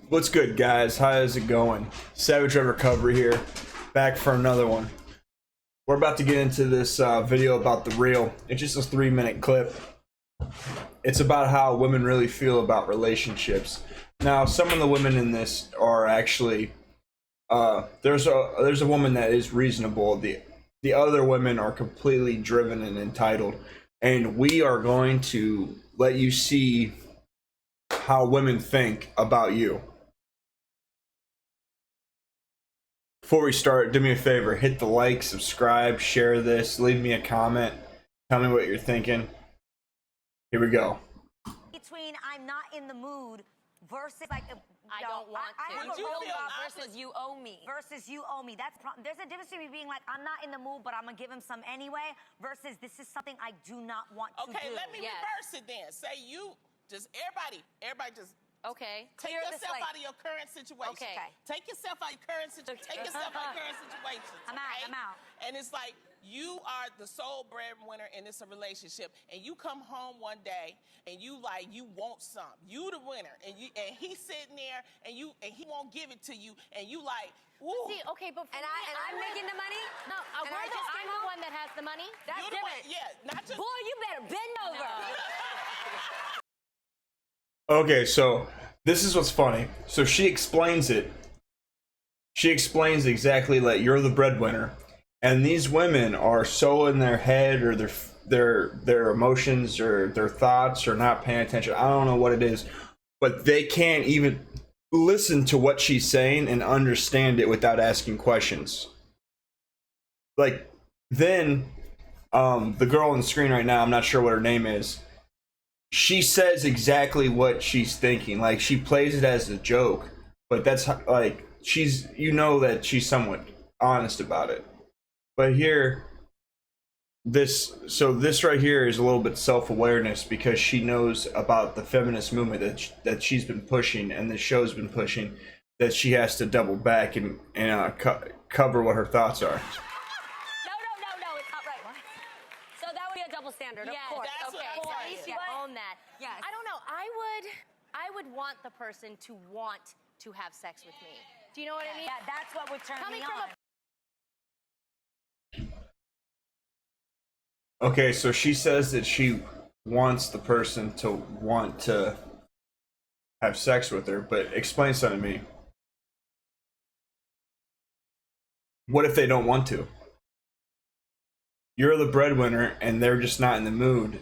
What's good, guys? How's it going? Savage Red Recovery here, back for another one. We're about to get into this video about the real. It's just a 3-minute clip. It's about how women really feel about relationships. Now, some of the women in this are actually there's a woman that is reasonable. The other women are completely driven and entitled, and we are going to let you see how women think about you. Before we start, do me a favor, hit the like, subscribe, share this, leave me a comment, tell me what you're thinking. Here we go. Between I'm not in the mood versus like I don't want to. I have Would a you real feel job versus you owe me? versus you owe me. That's there's a difference between being like I'm not in the mood, but I'm gonna give him some anyway. Versus this is something I do not want to do. Okay, let me reverse it then. Say you just everybody just. Okay. Take yourself out of your current situation. Okay. Take yourself out of your current situation. Take yourself out of your current situation. I'm out. And it's like you are the sole breadwinner and it's a relationship. And you come home one day and you want some. You the winner. And he's sitting there and he won't give it to you. And you like, ooh. See, okay, but for I'm making the money? No, I'm the one that has the money. That's different. Yeah, not just. Boy, you better bend over. Okay, so this is what's funny. So she explains it. She explains exactly like you're the breadwinner, and these women are so in their head or their emotions or their thoughts are not paying attention. I don't know what it is, but they can't even listen to what she's saying and understand it without asking questions. Like then, the girl on the screen right now, I'm not sure what her name is. She says exactly what she's thinking. Like she plays it as a joke, but that's like she's, you know, that she's somewhat honest about it. But here, this right here is a little bit self-awareness because she knows about the feminist movement that she's been pushing and the show's been pushing, that she has to double back and cover what her thoughts are. No, it's not right. So that would be a double standard, Yes, of course. That's what okay. I'm So at saying. least you own that. Yes. I don't know. I would want the person to want to have sex with me. Do you know what I mean? That's what would turn Coming me from on. Okay, so she says that she wants the person to want to have sex with her, but explain something to me. What if they don't want to? You're the breadwinner and they're just not in the mood,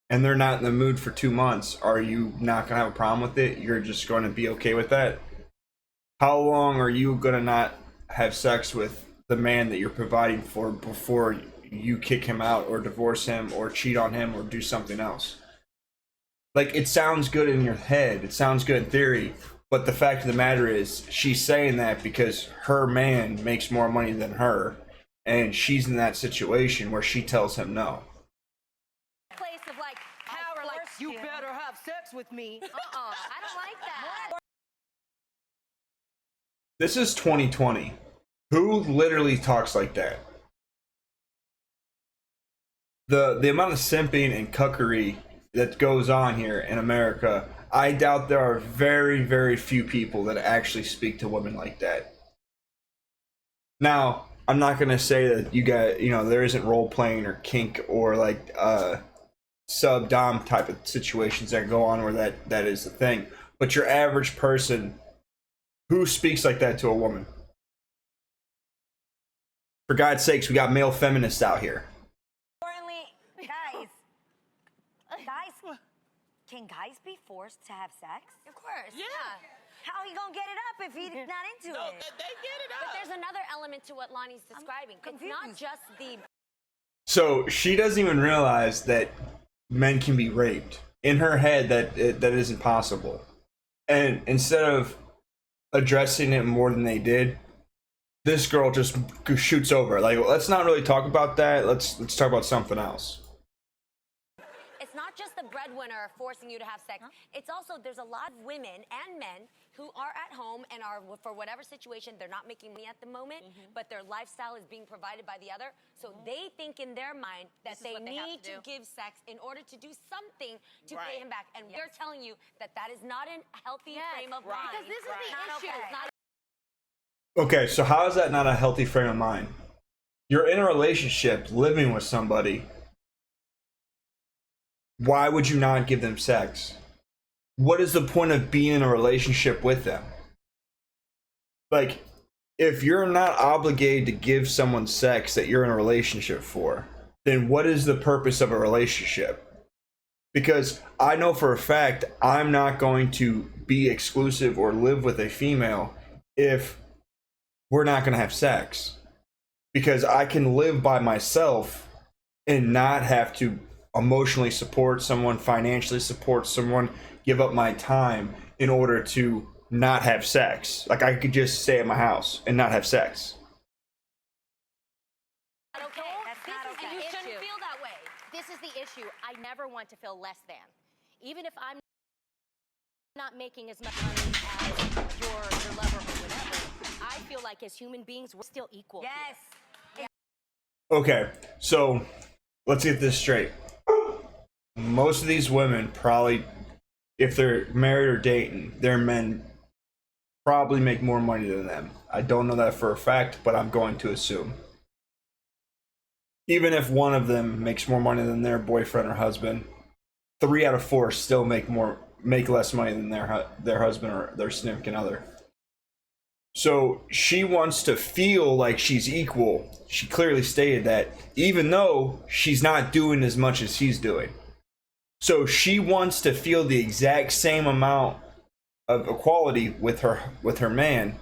and they're not in the mood for 2 months. Are you not going to have a problem with it? You're just going to be okay with that? How long are you going to not have sex with the man that you're providing for before you kick him out or divorce him or cheat on him or do something else? Like, it sounds good in your head, it sounds good in theory, but the fact of the matter is she's saying that because her man makes more money than her, and she's in that situation where she tells him no. Place of like power, like You better have sex with me. I don't like that. This is 2020. Who literally talks like that? The amount of simping and cuckery that goes on here in America, I doubt there are very, very few people that actually speak to women like that. Now, I'm not going to say that there isn't role playing or kink or like sub-dom type of situations that go on where that is the thing. But your average person, who speaks like that to a woman? For God's sakes, we got male feminists out here. Can guys be forced to have sex? Of course. Yeah. How are you gonna get it up if he's not into No, it? they get it But up. there's another element to what Lonnie's describing. It's not confused. just the So she doesn't even realize that men can be raped. In her head, that isn't possible. And instead of addressing it more than they did, this girl just shoots over. Like, let's not really talk about that. Let's talk about something else. It's not not just the breadwinner forcing you to have sex. It's also, there's a lot of women and men who are at home and are, for whatever situation, they're not making money at the moment, but their lifestyle is being provided by the other. So they think in their mind that they need to give sex in order to do something to pay him back. And we're telling you that that is not a healthy frame of mind. Because this is the issue. Okay. It's not Okay, so how is that not a healthy frame of mind? You're in a relationship, living with somebody. Why would you not give them sex? What is the point of being in a relationship with them? Like, if you're not obligated to give someone sex that you're in a relationship for, then what is the purpose of a relationship? Because I know for a fact I'm not going to be exclusive or live with a female if we're not going to have sex. Because I can live by myself and not have to emotionally support someone, financially support someone, give up my time in order to not have sex. Like, I could just stay at my house and not have sex. okay. That's not okay. And you shouldn't Issue. feel that way. This is the issue. I never want to feel less than. Even if I'm not making as much money as your lover or whatever, I feel like as human beings, we're still equal. Yes. Okay, so let's get this straight. Most of these women probably, if they're married or dating, their men probably make more money than them. I don't know that for a fact, but I'm going to assume. Even if one of them makes more money than their boyfriend or husband, 3 out of 4 still make less money than their husband or their significant other. So she wants to feel like she's equal. She clearly stated that, even though she's not doing as much as he's doing. So she wants to feel the exact same amount of equality with her man,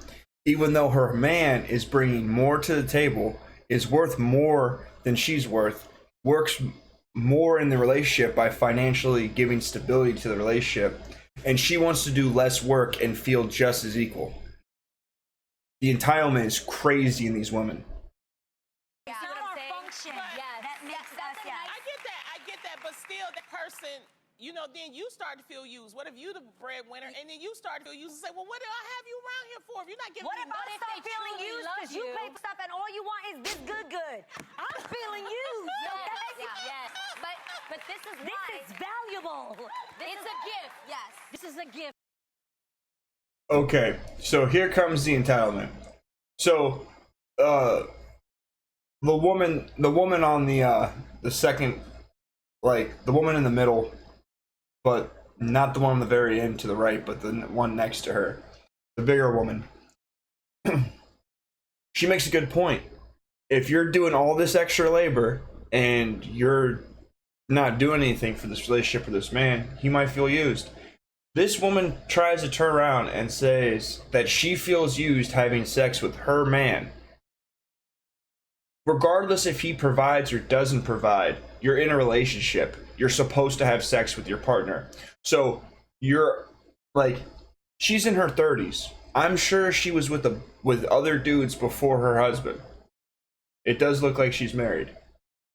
even though her man is bringing more to the table, is worth more than she's worth, works more in the relationship by financially giving stability to the relationship, and she wants to do less work and feel just as equal. The entitlement is crazy in these women. You see Not what I'm our saying? function. Yes. That makes us, yes. I get that, but still, that person, you know, then you start to feel used. What if you the breadwinner, and then you start to feel used and say, well, what do I have you around here for if you're not giving What me if I nothing? start feeling truly used love because you you? pay for stuff and all you want is this good? I'm feeling used, okay? Yes. But this is This why. is valuable. It's a gift. Yes. This is a gift. Okay, so here comes the entitlement. So, the woman on the second, like the woman in the middle, but not the one on the very end to the right, but the one next to her, the bigger woman. She makes a good point. If you're doing all this extra labor and you're not doing anything for this relationship with this man, he might feel used. This woman tries to turn around and says that she feels used having sex with her man. Regardless if he provides or doesn't provide, you're in a relationship. You're supposed to have sex with your partner. So you're like, she's in her 30s. I'm sure she was with other dudes before her husband. It does look like she's married.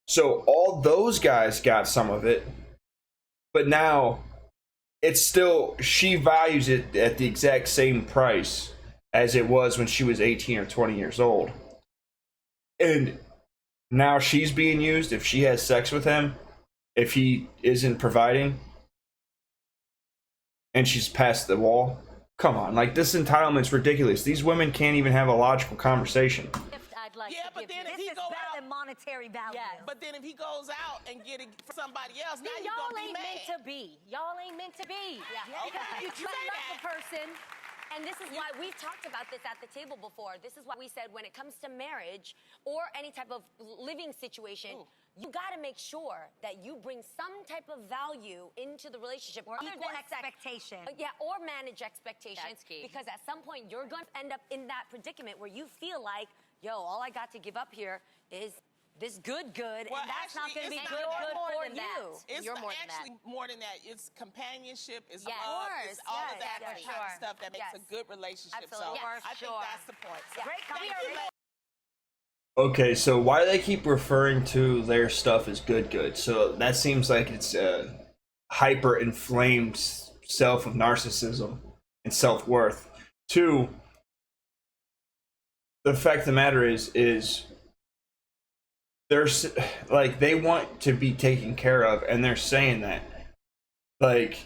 So all those guys got some of it, but now it's still, she values it at the exact same price as it was when she was 18 or 20 years old. And now she's being used if she has sex with him, if he isn't providing, and she's past the wall. Come on, like, this entitlement's ridiculous. These women can't even have a logical conversation. Gift I'd like Yeah, to but give then you. if This he is go better out, than monetary value. Yes. but then if he goes out and get it for somebody else, now Then you're y'all gonna be ain't mad. meant to be. Y'all ain't meant to be. Yeah. Okay, You you try say to love that. the person. And this is why we've talked about this at the table before. This is why we said when it comes to marriage or any type of living situation, you got to make sure that you bring some type of value into the relationship. Or other equal than sex. expectation. Yeah, or manage expectation. That's key. Because at some point, you're going to end up in that predicament where you feel like, yo, all I got to give up here is this good, Well, and that's not actually, going to be it's good, not good more for than you. that. It's You're more than actually more than that. It's companionship. It's Yes. love. Of It's course, all of yes, that yes, kind sure. of stuff that makes Yes. a good relationship. Absolutely. So Yes, I think that's the point. So, Great thank you, conversation. Okay, so why do they keep referring to their stuff as good? So that seems like it's hyper inflamed self of narcissism and self-worth. Two, the fact of the matter is there's like, they want to be taken care of, and they're saying that, like,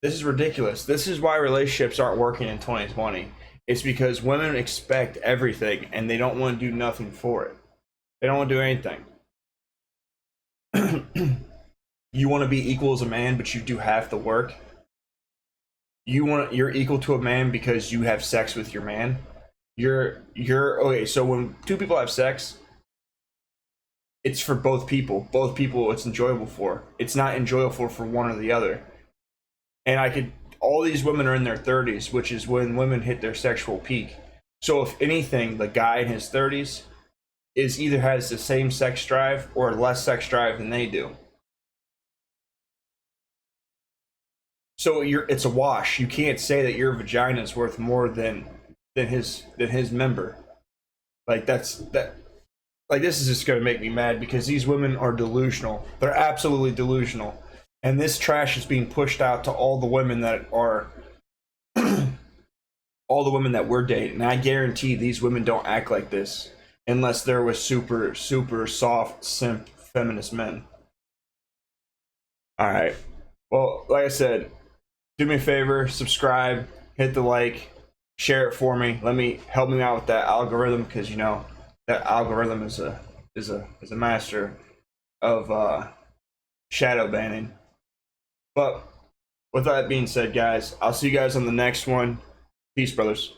this is ridiculous. This is why relationships aren't working in 2020. It's because women expect everything and they don't want to do nothing for it. They don't want to do anything. You want to be equal as a man, but you do half the work. You're equal to a man because you have sex with your man. You're okay. So when two people have sex, it's for both people. Both people, it's enjoyable for. It's not enjoyable for one or the other. And all these women are in their 30s, which is when women hit their sexual peak. So if anything, the guy in his 30s either has the same sex drive or less sex drive than they do. So it's a wash. You can't say that your vagina is worth more than his member. Like this is just gonna make me mad, because these women are delusional. They're absolutely delusional. And this trash is being pushed out to all the women that are all the women that we're dating. And I guarantee these women don't act like this unless they're with super, super soft, simp, feminist men. Alright. Well, like I said, do me a favor, subscribe, hit the like, share it for me. Help me out with that algorithm, because you know that algorithm is a master of shadow banning. But with that being said, guys, I'll see you guys on the next one. Peace, brothers.